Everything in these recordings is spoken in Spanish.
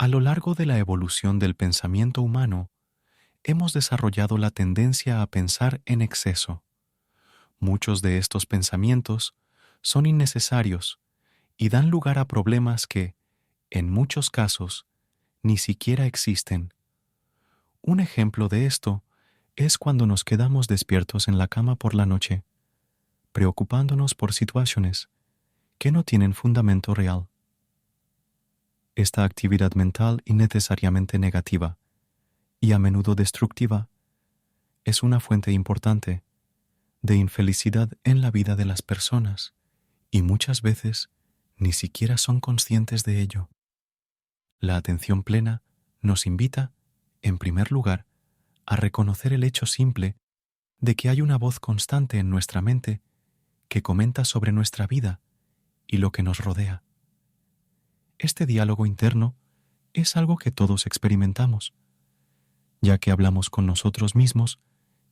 A lo largo de la evolución del pensamiento humano, hemos desarrollado la tendencia a pensar en exceso. Muchos de estos pensamientos son innecesarios y dan lugar a problemas que, en muchos casos, ni siquiera existen. Un ejemplo de esto es cuando nos quedamos despiertos en la cama por la noche, preocupándonos por situaciones que no tienen fundamento real. Esta actividad mental innecesariamente negativa y a menudo destructiva es una fuente importante de infelicidad en la vida de las personas y muchas veces ni siquiera son conscientes de ello. La atención plena nos invita, en primer lugar, a reconocer el hecho simple de que hay una voz constante en nuestra mente que comenta sobre nuestra vida y lo que nos rodea. Este diálogo interno es algo que todos experimentamos, ya que hablamos con nosotros mismos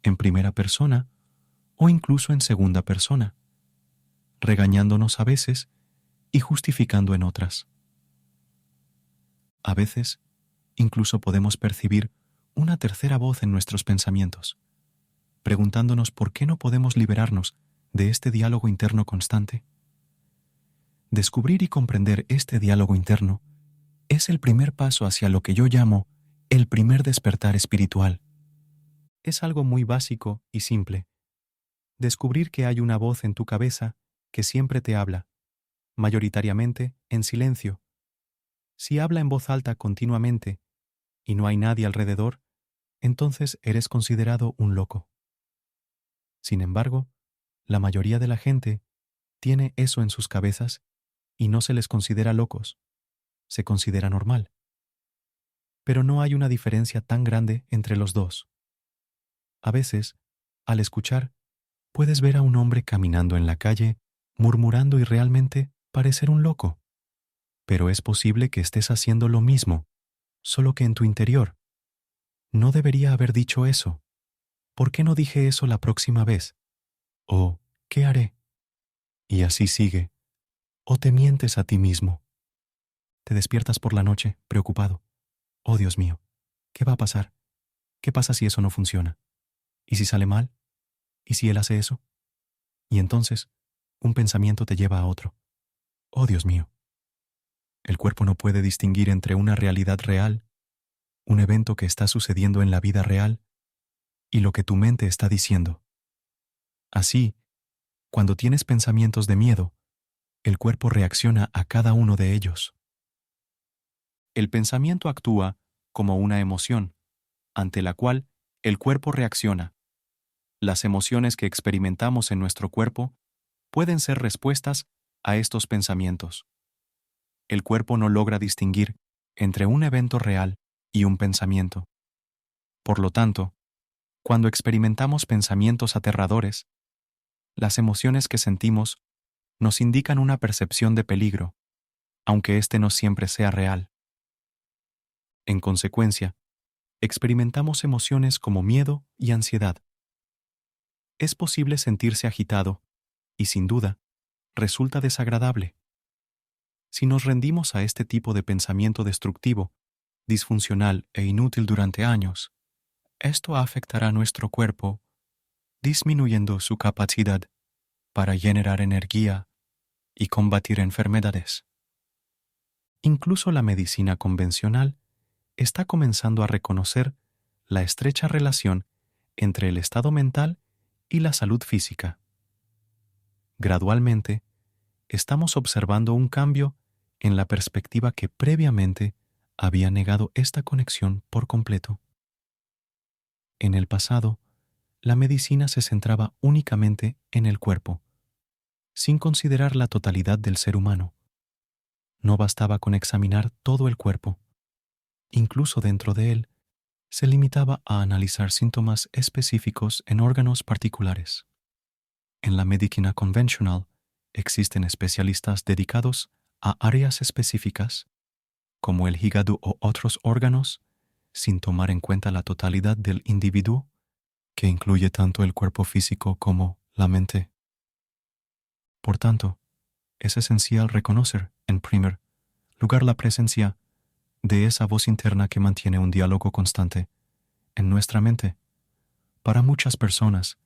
en primera persona o incluso en segunda persona, regañándonos a veces y justificando en otras. A veces, incluso podemos percibir una tercera voz en nuestros pensamientos, preguntándonos por qué no podemos liberarnos de este diálogo interno constante. Descubrir y comprender este diálogo interno es el primer paso hacia lo que yo llamo el primer despertar espiritual. Es algo muy básico y simple. Descubrir que hay una voz en tu cabeza que siempre te habla, mayoritariamente en silencio. Si habla en voz alta continuamente y no hay nadie alrededor, entonces eres considerado un loco. Sin embargo, la mayoría de la gente tiene eso en sus cabezas y no se les considera locos, se considera normal. Pero no hay una diferencia tan grande entre los dos. A veces, al escuchar, puedes ver a un hombre caminando en la calle, murmurando y realmente parecer un loco. Pero es posible que estés haciendo lo mismo, solo que en tu interior. No debería haber dicho eso. ¿Por qué no dije eso la próxima vez? ¿O qué haré? Y así sigue. ¿O te mientes a ti mismo? Te despiertas por la noche, preocupado. Oh, Dios mío, ¿qué va a pasar? ¿Qué pasa si eso no funciona? ¿Y si sale mal? ¿Y si él hace eso? Y entonces, un pensamiento te lleva a otro. Oh, Dios mío. El cuerpo no puede distinguir entre una realidad real, un evento que está sucediendo en la vida real, y lo que tu mente está diciendo. Así, cuando tienes pensamientos de miedo, el cuerpo reacciona a cada uno de ellos. El pensamiento actúa como una emoción, ante la cual el cuerpo reacciona. Las emociones que experimentamos en nuestro cuerpo pueden ser respuestas a estos pensamientos. El cuerpo no logra distinguir entre un evento real y un pensamiento. Por lo tanto, cuando experimentamos pensamientos aterradores, las emociones que sentimos nos indican una percepción de peligro, aunque éste no siempre sea real. En consecuencia, experimentamos emociones como miedo y ansiedad. Es posible sentirse agitado y, sin duda, resulta desagradable. Si nos rendimos a este tipo de pensamiento destructivo, disfuncional e inútil durante años, esto afectará a nuestro cuerpo, disminuyendo su capacidad para generar energía y combatir enfermedades. Incluso la medicina convencional está comenzando a reconocer la estrecha relación entre el estado mental y la salud física. Gradualmente, estamos observando un cambio en la perspectiva que previamente había negado esta conexión por completo. En el pasado, la medicina se centraba únicamente en el cuerpo, sin considerar la totalidad del ser humano. No bastaba con examinar todo el cuerpo. Incluso dentro de él, se limitaba a analizar síntomas específicos en órganos particulares. En la medicina convencional, existen especialistas dedicados a áreas específicas, como el hígado o otros órganos, sin tomar en cuenta la totalidad del individuo, que incluye tanto el cuerpo físico como la mente. Por tanto, es esencial reconocer, en primer lugar, la presencia de esa voz interna que mantiene un diálogo constante en nuestra mente. Para muchas personas,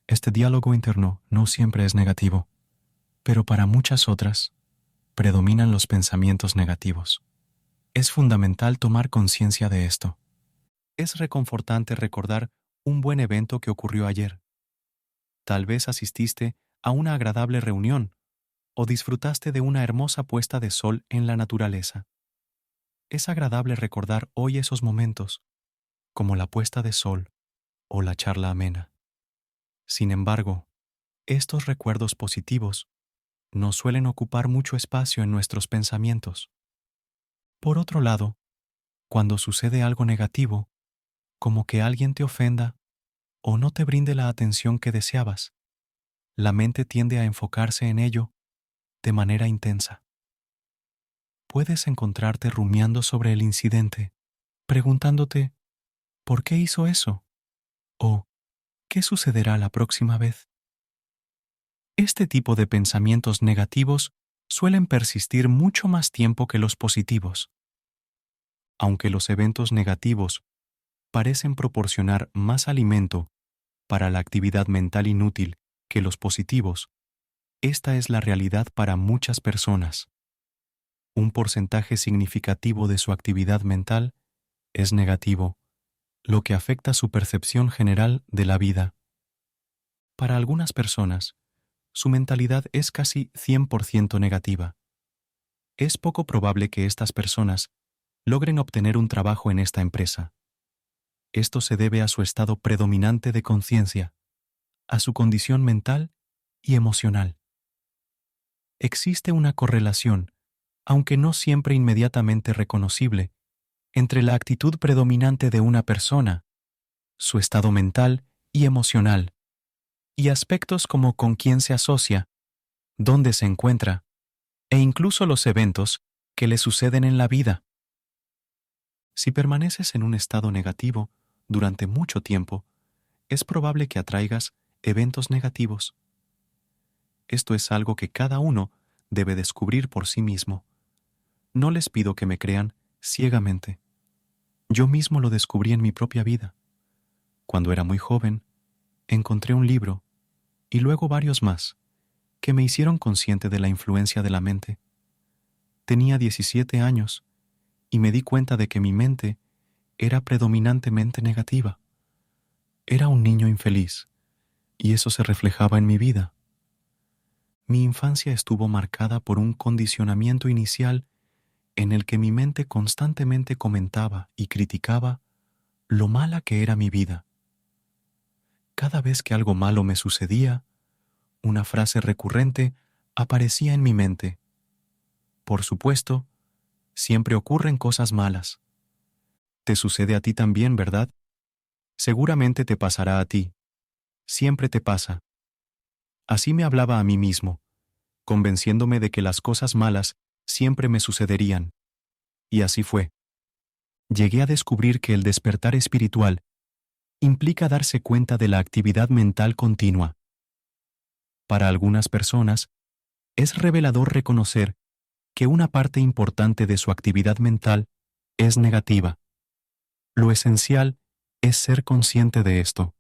este diálogo interno no siempre es negativo, pero para muchas otras, predominan los pensamientos negativos. Es fundamental tomar conciencia de esto. Es reconfortante recordar un buen evento que ocurrió ayer. Tal vez asististe a una agradable reunión o disfrutaste de una hermosa puesta de sol en la naturaleza. Es agradable recordar hoy esos momentos, como la puesta de sol o la charla amena. Sin embargo, estos recuerdos positivos no suelen ocupar mucho espacio en nuestros pensamientos. Por otro lado, cuando sucede algo negativo, como que alguien te ofenda o no te brinde la atención que deseabas, la mente tiende a enfocarse en ello de manera intensa. Puedes encontrarte rumiando sobre el incidente, preguntándote, ¿por qué hizo eso? ¿O qué sucederá la próxima vez? Este tipo de pensamientos negativos suelen persistir mucho más tiempo que los positivos. Aunque los eventos negativos parecen proporcionar más alimento para la actividad mental inútil que los positivos, esta es la realidad para muchas personas. Un porcentaje significativo de su actividad mental es negativo, lo que afecta su percepción general de la vida. Para algunas personas, su mentalidad es casi 100% negativa. Es poco probable que estas personas logren obtener un trabajo en esta empresa. Esto se debe a su estado predominante de conciencia, a su condición mental y emocional. Existe una correlación, aunque no siempre inmediatamente reconocible, entre la actitud predominante de una persona, su estado mental y emocional, y aspectos como con quién se asocia, dónde se encuentra, e incluso los eventos que le suceden en la vida. Si permaneces en un estado negativo durante mucho tiempo, es probable que atraigas eventos negativos. Esto es algo que cada uno debe descubrir por sí mismo. No les pido que me crean ciegamente. Yo mismo lo descubrí en mi propia vida. Cuando era muy joven, encontré un libro, y luego varios más, que me hicieron consciente de la influencia de la mente. Tenía 17 años, y me di cuenta de que mi mente era predominantemente negativa. Era un niño infeliz, y eso se reflejaba en mi vida. Mi infancia estuvo marcada por un condicionamiento inicial en el que mi mente constantemente comentaba y criticaba lo mala que era mi vida. Cada vez que algo malo me sucedía, una frase recurrente aparecía en mi mente. Por supuesto, siempre ocurren cosas malas. Te sucede a ti también, ¿verdad? Seguramente te pasará a ti. Siempre te pasa. Así me hablaba a mí mismo, convenciéndome de que las cosas malas siempre me sucederían. Y así fue. Llegué a descubrir que el despertar espiritual implica darse cuenta de la actividad mental continua. Para algunas personas, es revelador reconocer que una parte importante de su actividad mental es negativa. Lo esencial es ser consciente de esto.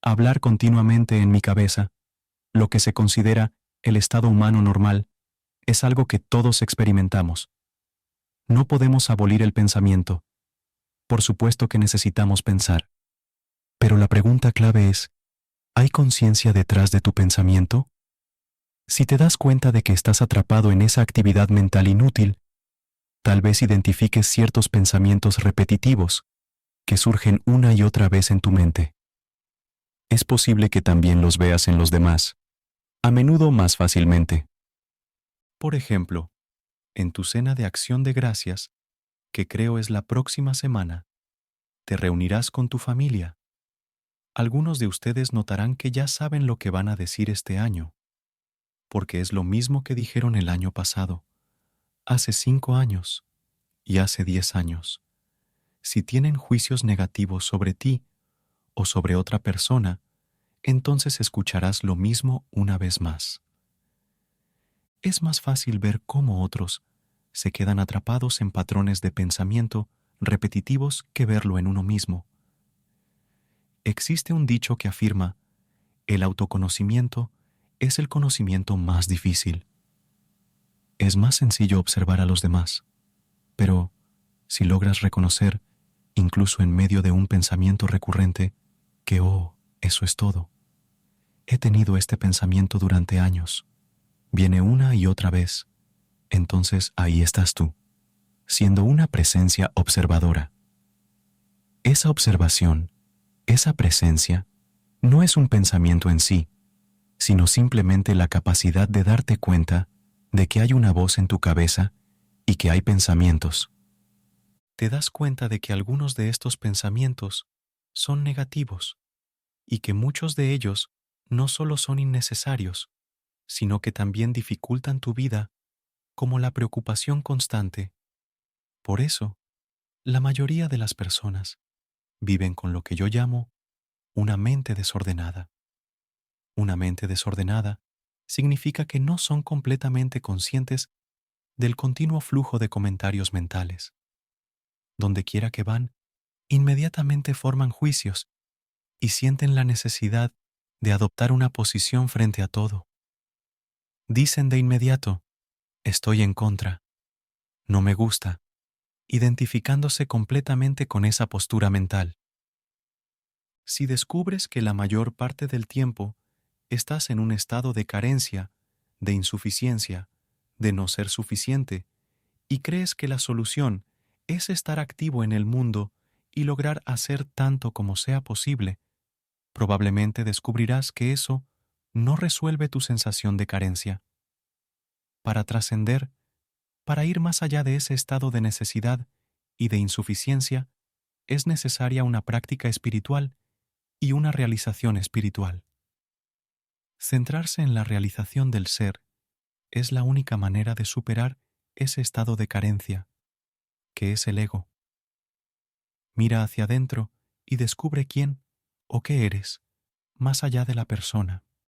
Hablar continuamente en mi cabeza, lo que se considera el estado humano normal, es algo que todos experimentamos. No podemos abolir el pensamiento. Por supuesto que necesitamos pensar. Pero la pregunta clave es, ¿hay conciencia detrás de tu pensamiento? Si te das cuenta de que estás atrapado en esa actividad mental inútil, tal vez identifiques ciertos pensamientos repetitivos que surgen una y otra vez en tu mente. Es posible que también los veas en los demás, a menudo más fácilmente. Por ejemplo, en tu cena de acción de gracias, que creo es la próxima semana, te reunirás con tu familia. Algunos de ustedes notarán que ya saben lo que van a decir este año, porque es lo mismo que dijeron el año pasado, hace 5 años y hace 10 años. Si tienen juicios negativos sobre ti o sobre otra persona, entonces escucharás lo mismo una vez más. Es más fácil ver cómo otros se quedan atrapados en patrones de pensamiento repetitivos que verlo en uno mismo. Existe un dicho que afirma: el autoconocimiento es el conocimiento más difícil. Es más sencillo observar a los demás, pero si logras reconocer, incluso en medio de un pensamiento recurrente, que «oh, eso es todo. He tenido este pensamiento durante años. Viene una y otra vez». Entonces ahí estás tú, siendo una presencia observadora. Esa observación, esa presencia, no es un pensamiento en sí, sino simplemente la capacidad de darte cuenta de que hay una voz en tu cabeza y que hay pensamientos. Te das cuenta de que algunos de estos pensamientos son negativos y que muchos de ellos no solo son innecesarios, sino que también dificultan tu vida, como la preocupación constante. Por eso, la mayoría de las personas viven con lo que yo llamo una mente desordenada. Una mente desordenada significa que no son completamente conscientes del continuo flujo de comentarios mentales. Donde quiera que van, inmediatamente forman juicios y sienten la necesidad de adoptar una posición frente a todo. Dicen de inmediato: estoy en contra, no me gusta, identificándose completamente con esa postura mental. Si descubres que la mayor parte del tiempo estás en un estado de carencia, de insuficiencia, de no ser suficiente, y crees que la solución es estar activo en el mundo y lograr hacer tanto como sea posible, probablemente descubrirás que eso no resuelve tu sensación de carencia. Para trascender, para ir más allá de ese estado de necesidad y de insuficiencia, es necesaria una práctica espiritual y una realización espiritual. Centrarse en la realización del ser es la única manera de superar ese estado de carencia, que es el ego. Mira hacia adentro y descubre quién o qué eres, más allá de la persona.